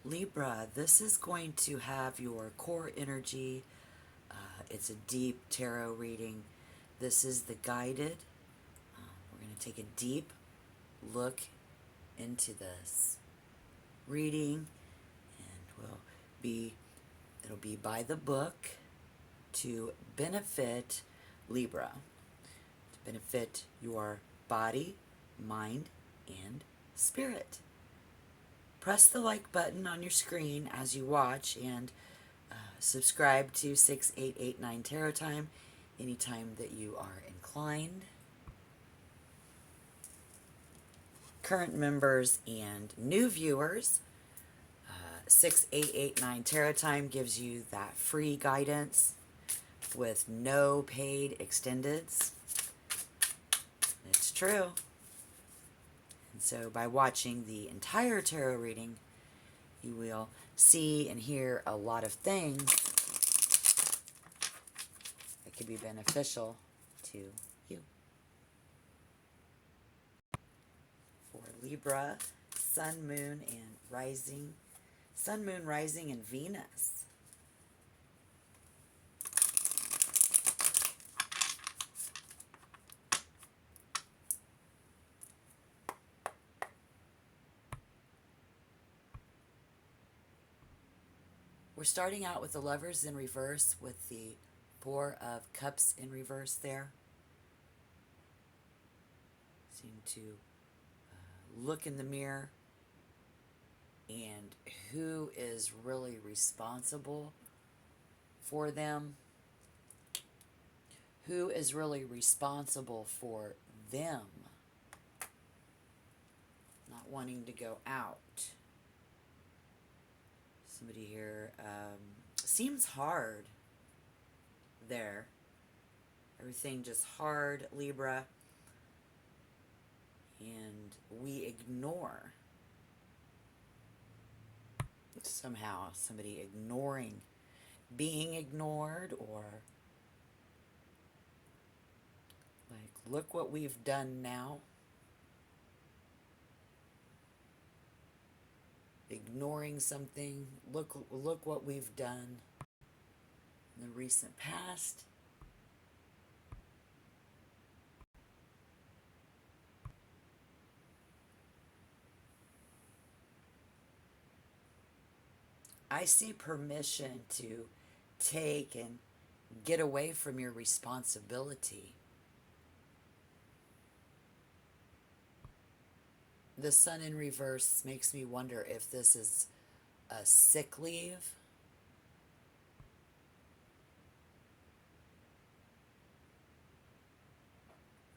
Libra, this is going to have your core energy. It's a deep tarot reading. This is the guided. We're going to take a deep look into this reading, and it'll be by the book to benefit Libra, to benefit your body, mind, and spirit. Press the like button on your screen as you watch, and subscribe to 6889 Tarot Time anytime that you are inclined. Current members and new viewers, 6889 Tarot Time gives you that free guidance with no paid extendeds. It's true. And so by watching the entire tarot reading, you will see and hear a lot of things that could be beneficial to you. For Libra, Sun, Moon, and Rising. Sun, Moon, Rising, and Venus. We're starting out with the Lovers in reverse with the Four of Cups in reverse there. Seem to look in the mirror, and who is really responsible for them? Who is really responsible for them not wanting to go out? Somebody here seems hard there. Everything just hard, Libra. And we ignore. Somehow, somebody ignoring, being ignored, or like, look what we've done now. Ignoring something. Look what we've done in the recent past. I see permission to take and get away from your responsibility. The Sun in reverse makes me wonder if this is a sick leave.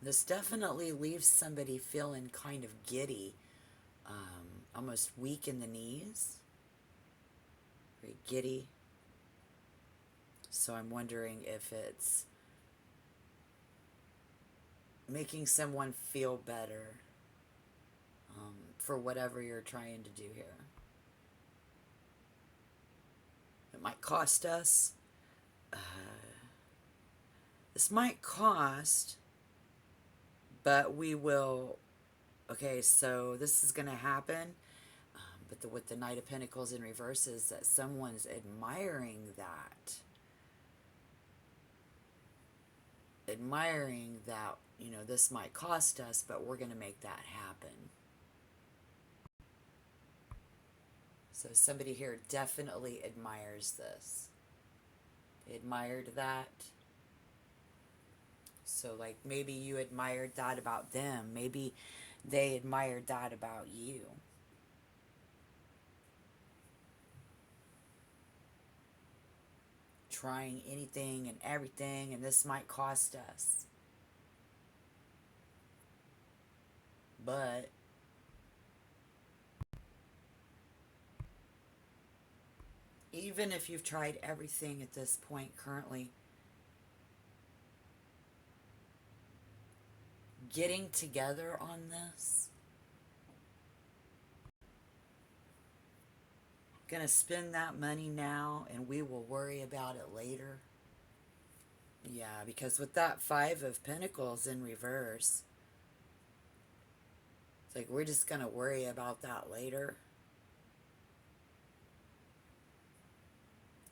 This definitely leaves somebody feeling kind of giddy, almost weak in the knees. Very giddy. So I'm wondering if it's making someone feel better for whatever you're trying to do here. It might cost us. This might cost, but we will. Okay, so this is going to happen. But with the Knight of Pentacles in reverse is that someone's admiring that. Admiring that, you know, this might cost us, but we're going to make that happen. So somebody here definitely admires this. They admired that. So like maybe you admired that about them. Maybe they admired that about you. Trying anything and everything, and this might cost us. But even if you've tried everything at this point currently, getting together on this, gonna spend that money now and we will worry about it later. Yeah, because with that Five of Pentacles in reverse, it's like we're just gonna worry about that later.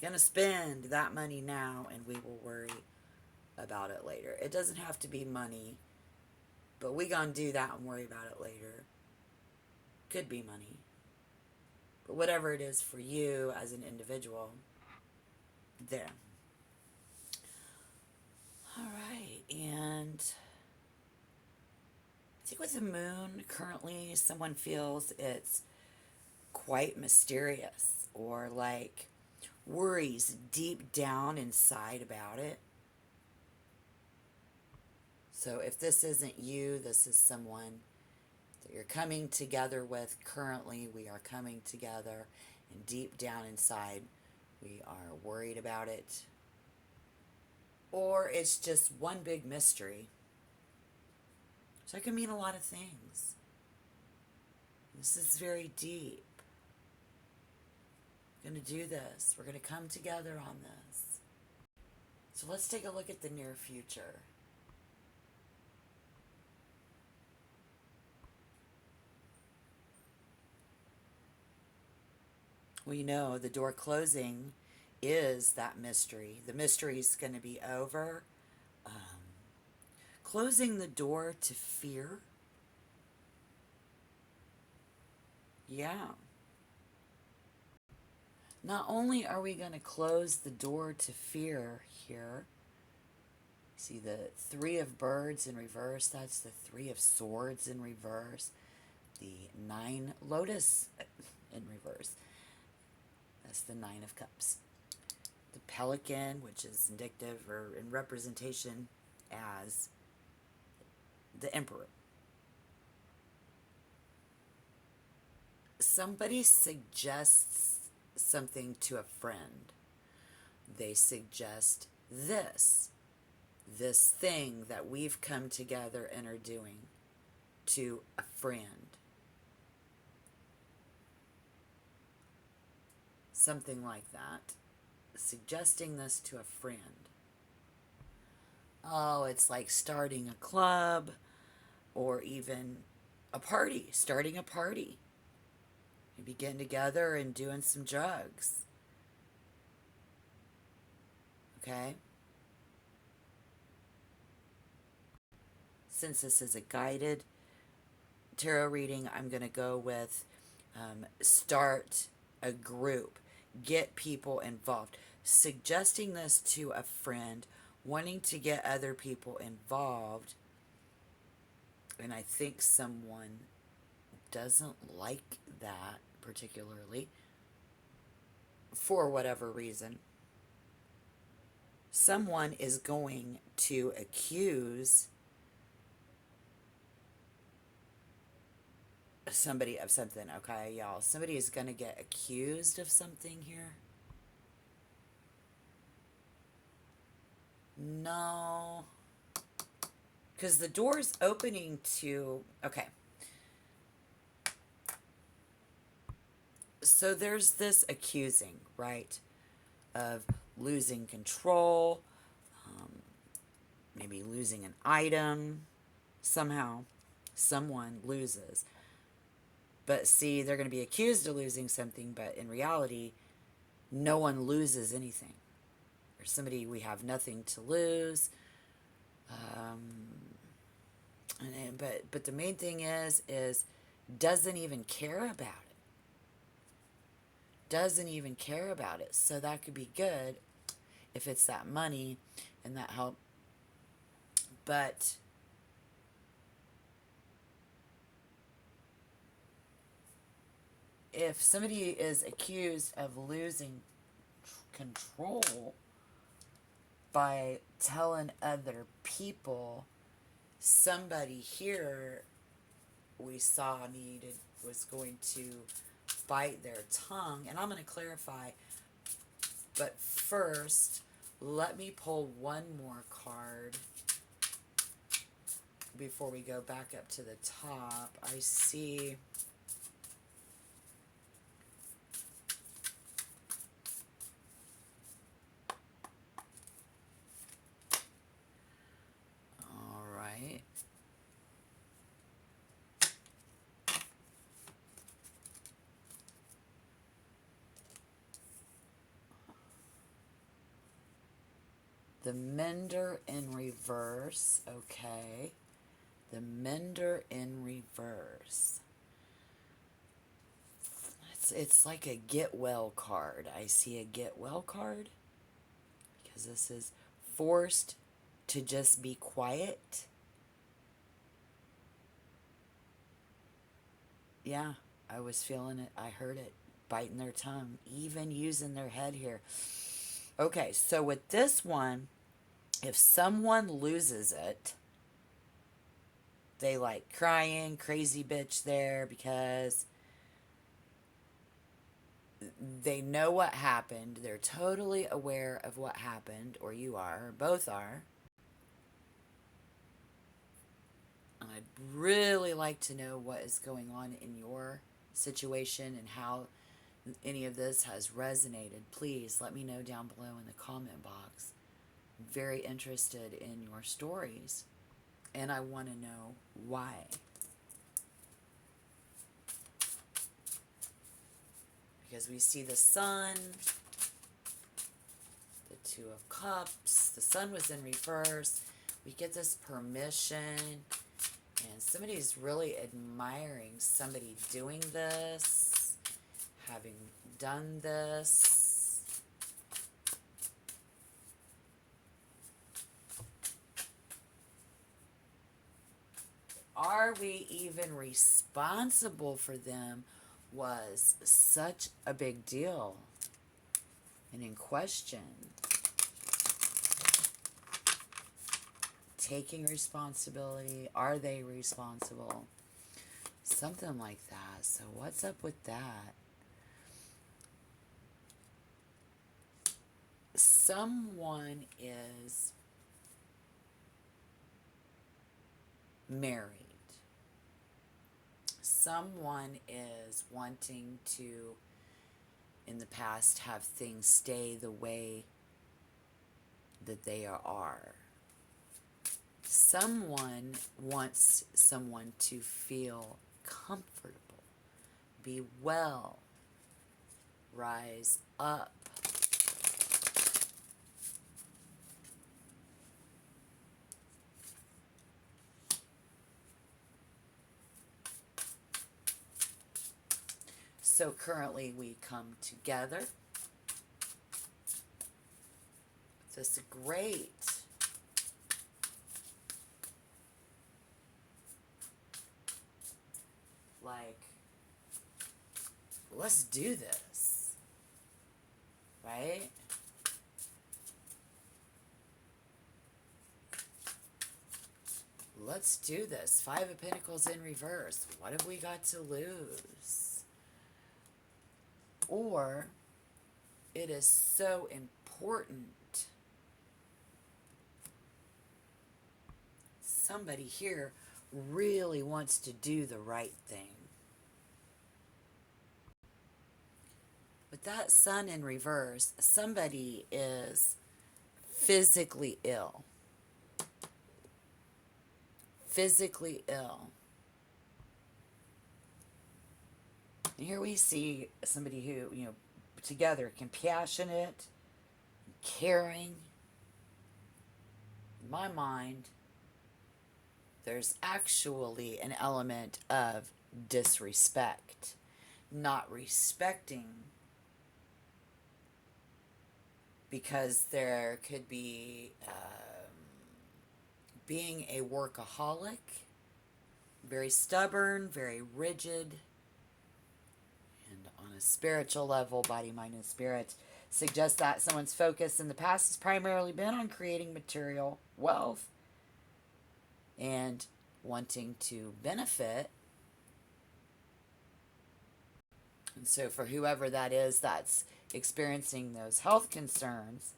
Gonna spend that money now and we will worry about it later. It doesn't have to be money, but we gonna do that and worry about it later. Could be money. But whatever it is for you as an individual, there. All right, and I think with the moon currently, someone feels it's quite mysterious or like worries deep down inside about it. So if this isn't you, this is someone that you're coming together with currently. We are coming together, and deep down inside, we are worried about it. Or it's just one big mystery. So it can mean a lot of things. This is very deep. We're going to do this. We're going to come together on this. So let's take a look at the near future. We know the door closing is that mystery. The mystery is going to be over. Closing the door to fear. Yeah. Not only are we going to close the door to fear here, see the Three of Birds in reverse, that's the Three of Swords in reverse, the Nine Lotus in reverse, that's the Nine of Cups. The Pelican, which is indicative or in representation as the Emperor. Somebody suggests something to a friend. They suggest this thing that we've come together and are doing to a friend. Something like that. Suggesting this to a friend. Oh, it's like starting a club or even a party, starting a party. Maybe getting together and doing some drugs. Okay? Since this is a guided tarot reading, I'm going to go with start a group. Get people involved. Suggesting this to a friend, wanting to get other people involved. And I think someone doesn't like that particularly for whatever reason. Someone is going to accuse somebody of something, okay, y'all? Somebody is going to get accused of something here. No. Because the door's opening to... Okay. So there's this accusing, right? Of losing control. Maybe losing an item. Somehow. Someone loses. But see, they're going to be accused of losing something, but in reality, no one loses anything. Or somebody, we have nothing to lose. But the main thing is doesn't even care about it. Doesn't even care about it. So that could be good if it's that money and that help. But if somebody is accused of losing control by telling other people, somebody here we saw was going to bite their tongue. And I'm going to clarify, but first let me pull one more card before we go back up to the top. I see The Mender in reverse. Okay. The Mender in reverse. It's like a get well card. I see a get well card because this is forced to just be quiet. Yeah, I was feeling it. I heard it. Biting their tongue, even using their head here. Okay, so with this one, if someone loses it, they like crying, crazy bitch there because they know what happened. They're totally aware of what happened, or you are, or both are. And I'd really like to know what is going on in your situation and how any of this has resonated. Please let me know down below in the comment box. I'm very interested in your stories, and I want to know why. Because we see the Sun, the Two of Cups, the Sun was in reverse. We get this permission, and somebody's really admiring somebody doing this, having done this. Are we even responsible for them was such a big deal and in question. Taking responsibility. Are they responsible? Something like that. So what's up with that? Someone is married. Someone is wanting to, in the past, have things stay the way that they are. Someone wants someone to feel comfortable, be well, rise up. So currently we come together. This is great. Like, let's do this. Right? Let's do this. Five of Pentacles in reverse. What have we got to lose? Or it is so important. Somebody here really wants to do the right thing. With that Sun in reverse, somebody is physically ill. Physically ill. And here we see somebody who, together, compassionate, caring. In my mind, there's actually an element of disrespect. Not respecting, because there could be being a workaholic, very stubborn, very rigid, and on a spiritual level, body, mind, and spirit, suggests that someone's focus in the past has primarily been on creating material wealth and wanting to benefit. And so for whoever that is that's experiencing those health concerns,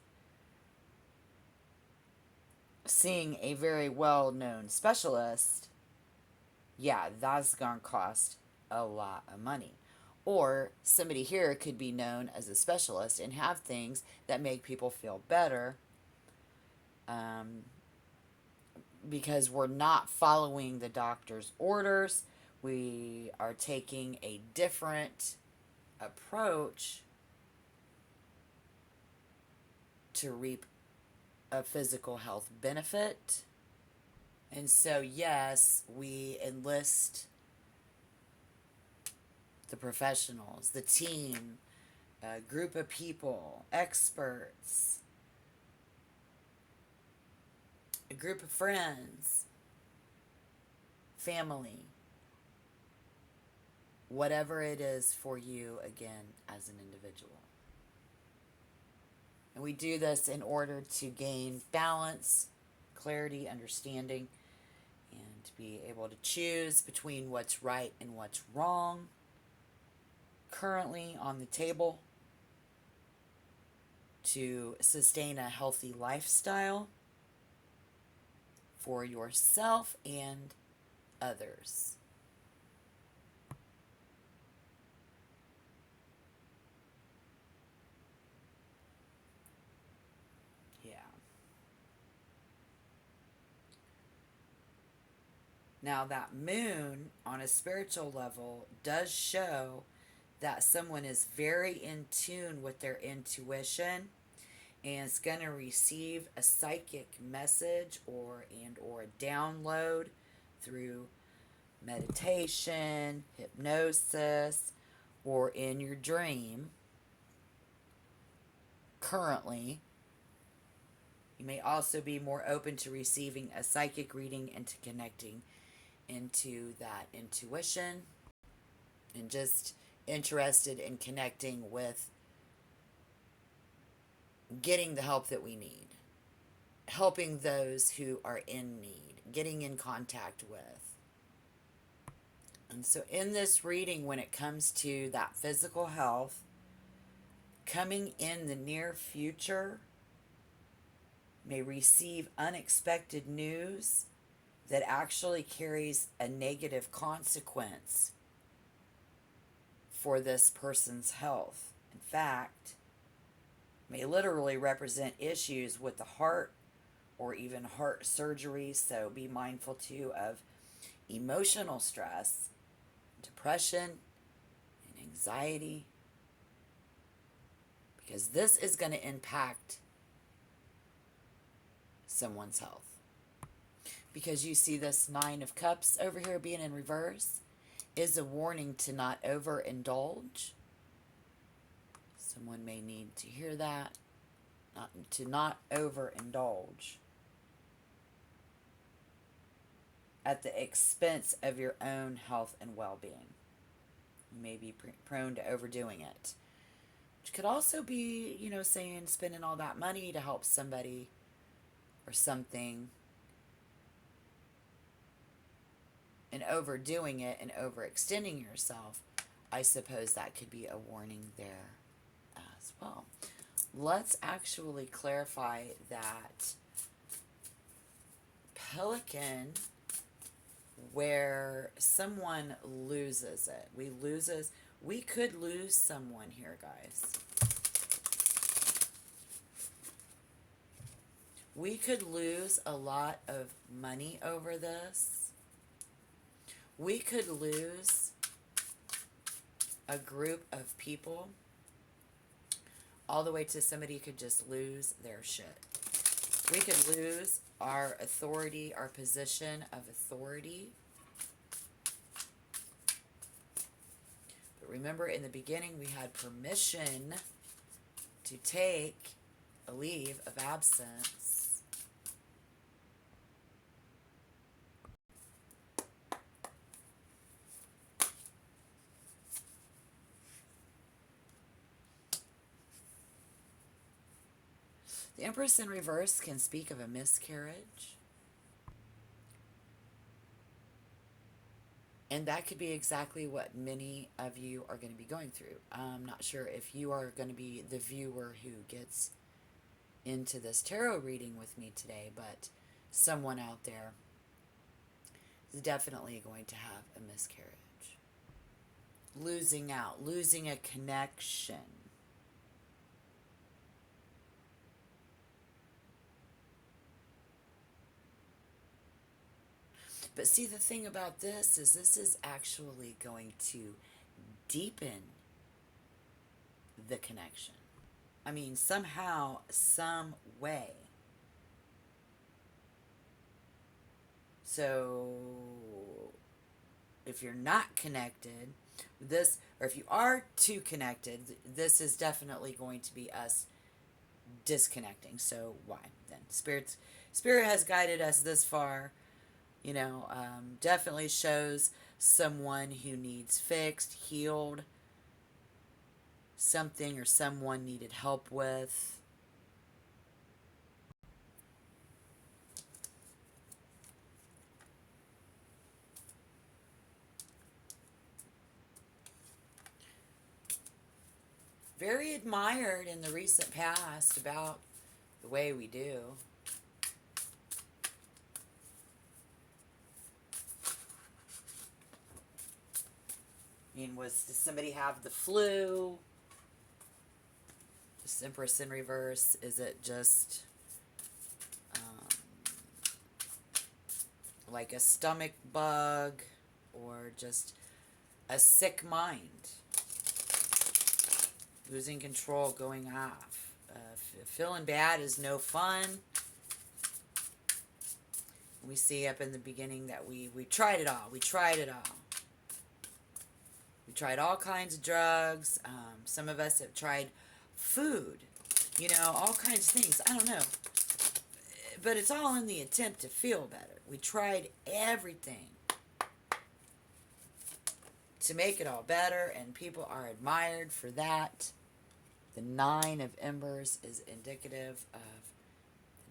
seeing a very well-known specialist, yeah, that's going to cost a lot of money. Or somebody here could be known as a specialist and have things that make people feel better, because we're not following the doctor's orders. We are taking a different approach to reap a physical health benefit. And so, yes, we enlist the professionals, the team, a group of people, experts, a group of friends, family, whatever it is for you, again, as an individual. And we do this in order to gain balance, clarity, understanding, and to be able to choose between what's right and what's wrong currently on the table, to sustain a healthy lifestyle for yourself and others. Yeah. Now, that moon on a spiritual level does show that someone is very in tune with their intuition and is going to receive a psychic message or a download through meditation, hypnosis, or in your dream. Currently, you may also be more open to receiving a psychic reading and to connecting into that intuition, and just interested in connecting with getting the help that we need, helping those who are in need, getting in contact with. And so in this reading, when it comes to that physical health, coming in the near future may receive unexpected news that actually carries a negative consequence for this person's health. In fact, may literally represent issues with the heart or even heart surgery. So be mindful too of emotional stress, depression, and anxiety, because this is going to impact someone's health. Because you see this Nine of Cups over here being in reverse is a warning to not overindulge. Someone may need to hear that, to not overindulge at the expense of your own health and well-being. You may be prone to overdoing it. Which could also be, saying spending all that money to help somebody or something and overdoing it and overextending yourself. I suppose that could be a warning there as well. Let's actually clarify that Pelican, where someone loses it. We could lose someone here, guys. We could lose a lot of money over this. We could lose a group of people, all the way to somebody could just lose their shit. We could lose our authority, our position of authority. But remember, in the beginning, we had permission to take a leave of absence. The Empress in reverse can speak of a miscarriage. And that could be exactly what many of you are going to be going through. I'm not sure if you are going to be the viewer who gets into this tarot reading with me today, but someone out there is definitely going to have a miscarriage. Losing out, losing a connection. But see, the thing about this is actually going to deepen the connection. I mean, somehow, some way, So if you're not connected, this, or if you are too connected, this is definitely going to be us disconnecting. So why then? Spirit has guided us this far. Definitely shows someone who needs fixed, healed, something or someone needed help with. Very admired in the recent past about the way we do. I mean, does somebody have the flu? This Empress in reverse, is it just like a stomach bug or just a sick mind? Losing control, going off. Feeling bad is no fun. We see up in the beginning that we tried it all. We tried it all. We tried all kinds of drugs. Some of us have tried food. All kinds of things. I don't know. But it's all in the attempt to feel better. We tried everything to make it all better, and people are admired for that. The Nine of Embers is indicative of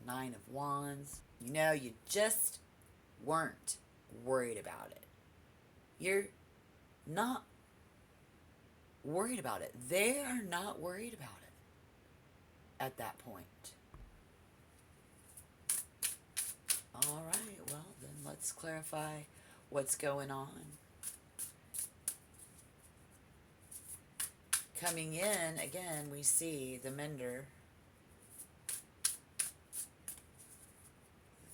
the Nine of Wands. You just weren't worried about it. You're not worried about it. They are not worried about it at that point. All right, well, then let's clarify what's going on. Coming in, again, we see the Mender.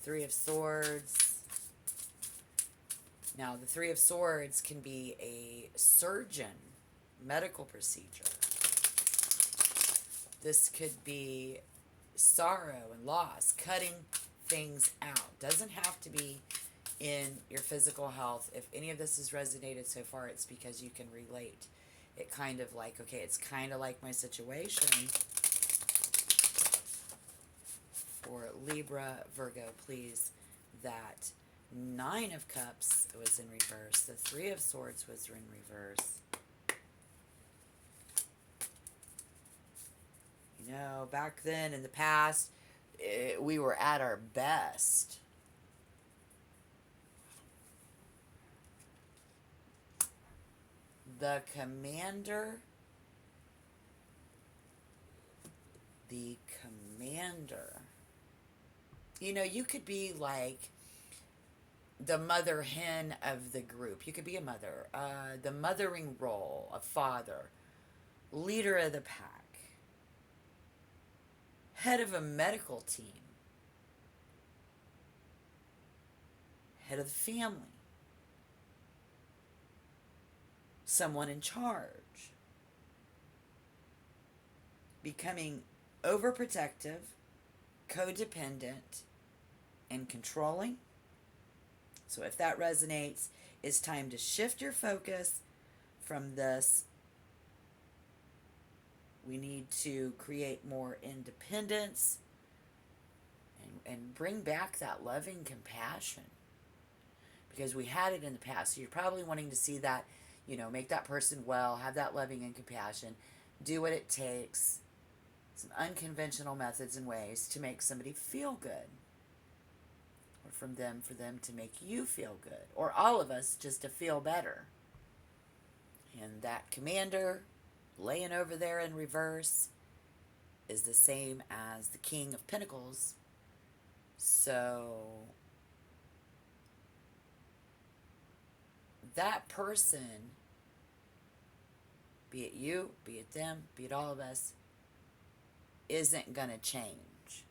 Three of Swords. Now, the Three of Swords can be a surgeon, medical procedure. This could be sorrow and loss, cutting things out. Doesn't have to be in your physical health. If any of this has resonated so far, it's because you can relate. It kind of like, okay, it's kind of like my situation. For Libra, Virgo, please, that Nine of Cups was in reverse. The Three of Swords was in reverse. Back then in the past, we were at our best. The Commander. The Commander. You could be like the mother hen of the group. You could be a mother. The mothering role, a father. Leader of the pack. Head of a medical team. Head of the family. Someone in charge. Becoming overprotective, codependent, and controlling. So if that resonates, it's time to shift your focus from this. We need to create more independence and bring back that loving compassion. Because we had it in the past. So you're probably wanting to see that, make that person well, have that loving and compassion, do what it takes, some unconventional methods and ways to make somebody feel good. Or for them to make you feel good. Or all of us just to feel better. And that Commander laying over there in reverse is the same as the King of Pentacles. So that person, be it you, be it them, be it all of us, isn't going to change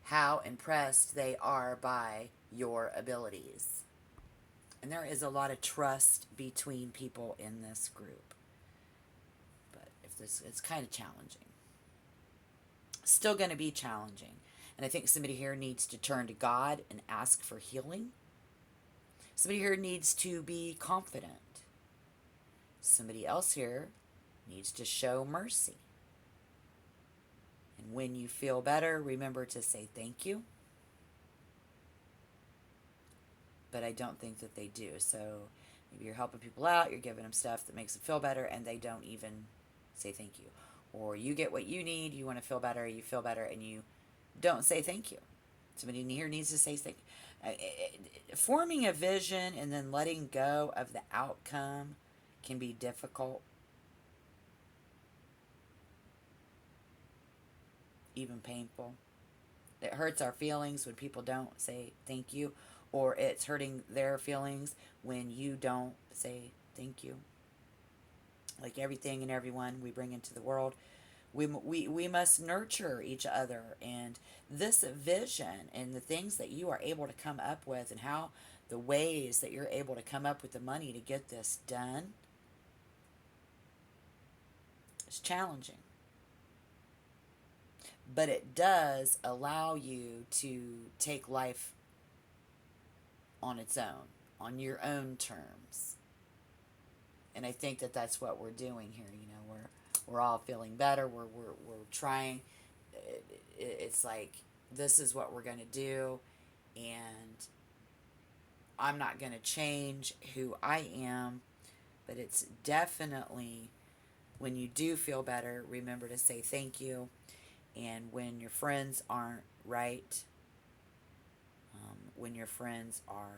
how impressed they are by your abilities. And there is a lot of trust between people in this group. But it's kind of challenging. Still going to be challenging. And I think somebody here needs to turn to God and ask for healing. Somebody here needs to be confident. Somebody else here needs to show mercy. And when you feel better, remember to say thank you. But I don't think that they do. So maybe you're helping people out, you're giving them stuff that makes them feel better, and they don't even say thank you. Or you get what you need, you want to feel better, you feel better, and you don't say thank you. Somebody here needs to say thank you. Forming a vision and then letting go of the outcome can be difficult, even painful. It hurts our feelings when people don't say thank you, or it's hurting their feelings when you don't say thank you. Like everything and everyone we bring into the world, we must nurture each other. And this vision and the things that you are able to come up with, and how the ways that you're able to come up with the money to get this done, is challenging. But it does allow you to take life on its own, on your own terms. And I think that that's what we're doing here. You know, we're all feeling better. We're trying. It's like, this is what we're going to do, and I'm not going to change who I am. But it's definitely, when you do feel better, remember to say thank you. And when your friends aren't right, when your friends are